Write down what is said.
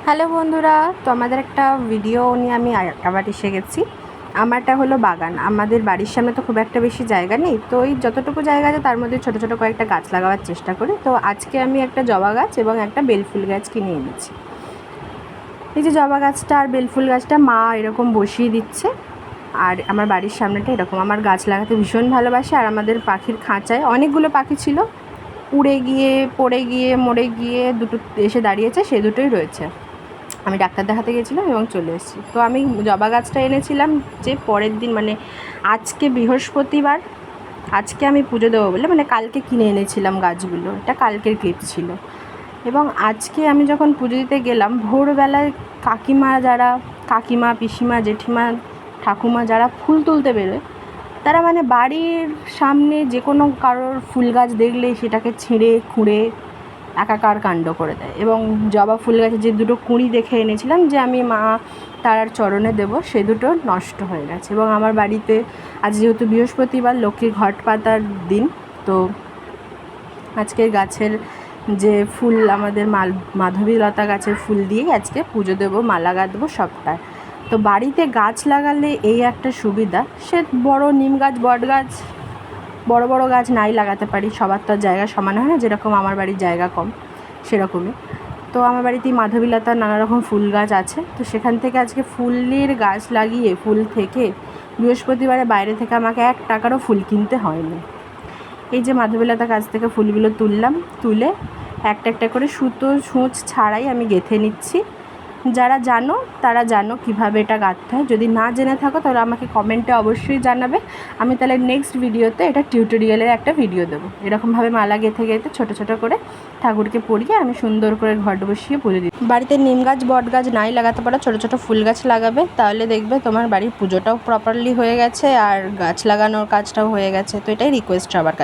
Hello বন্ধুরা, তো আমাদের একটা ভিডিও নিয়ে আমি আবার এসে গেছি। আমারটা হলো বাগান। আমাদের বাড়ির সামনে তো খুব একটা বেশি জায়গা নেই, তো ওই যতটুকু জায়গা আছে তার মধ্যে ছোটো ছোটো কয়েকটা গাছ লাগাবার চেষ্টা করি। তো আজকে আমি একটা জবা গাছ এবং একটা বেলফুল গাছ কিনে এনেছি। এই যে জবা গাছটা আর বেলফুল গাছটা মা এরকম বসিয়ে দিচ্ছে। আর আমার বাড়ির সামনেটা এরকম। আমার গাছ লাগাতে ভীষণ ভালোবাসে। আর আমাদের পাখির খাঁচায় অনেকগুলো পাখি ছিল, উড়ে গিয়ে পড়ে গিয়ে মরে গিয়ে দুটো এসে দাঁড়িয়েছে, সে দুটোই রয়েছে। আমি ডাক্তার দেখাতে গেছিলাম এবং চলে এসেছি। তো আমি জবা গাছটা এনেছিলাম যে পরের দিন, মানে আজকে বৃহস্পতিবার, আজকে আমি পুজো দেবো বলে, মানে কালকে কিনে এনেছিলাম গাছগুলো। এটা কালকের ক্লিপ ছিল। এবং আজকে আমি যখন পুজো দিতে গেলাম, ভোরবেলায় কাকিমা পিসিমা জেঠিমা ঠাকুমা যারা ফুল তুলতে বেরোয়, তারা মানে বাড়ির সামনে যে কোনো কারোর ফুল গাছ দেখলেই সেটাকে ছিঁড়ে খুঁড়ে একাকার কাণ্ড করে দেয়। এবং জবা ফুল গাছে যে দুটো কুঁড়ি দেখে এনেছিলাম যে আমি মা তারার চরণে দেবো, সে দুটো নষ্ট হয়ে গেছে। এবং আমার বাড়িতে আজ যেহেতু বৃহস্পতিবার, লক্ষ্মীর ঘট পাতার দিন, তো আজকের গাছের যে ফুল, আমাদের মাধবীলতা গাছের ফুল দিয়েই আজকে পুজো দেবো, মালা গাঁথবো সবটাই। তো বাড়িতে গাছ লাগালে এই একটা সুবিধা, সে বড় নিম গাছ বট গাছ বড় বড় গাছ নাই লাগাতে পারি, সবার তো জায়গা সমান হয় না, যেরকম আমার বাড়ির জায়গা কম সেরকমই। তো আমার বাড়িতেই মাধবীলতার নানা রকম ফুল গাছ আছে, তো সেখান থেকে আজকে ফুলের গাছ লাগিয়ে ফুল থেকে বৃহস্পতিবারে বাইরে থেকে আমাকে 1 টাকারও ফুল কিনতে হয়নি। এই যে মাধবীলতা গাছ থেকে ফুলগুলো তুলে একটা একটা করে সুতো সূচ ছাড়াই আমি গেঁথে নিচ্ছি। যারা জানো তারা জানো কীভাবে এটা গাঁথতে হয়। যদি না জেনে থাকো তাহলে আমাকে কমেন্টে অবশ্যই জানাবে। আমি তাহলে নেক্সট ভিডিওতে এটা টিউটোরিয়ালের একটা ভিডিও দেবো। এরকমভাবে মালা গেঁথে ছোটো ছোটো করে ঠাকুরকে পরিয়ে আমি সুন্দর করে ঘট বসিয়ে পুজো দিই। বাড়িতে নিম গাছ বট গাছ নাই লাগাতে পারো, ছোটো ছোটো ফুল গাছ লাগাবে, তাহলে দেখবে তোমার বাড়ির পুজোটাও প্রপারলি হয়ে গেছে আর গাছ লাগানোর কাজটাও হয়ে গেছে। তো এটাই রিকোয়েস্ট সবার কাছে।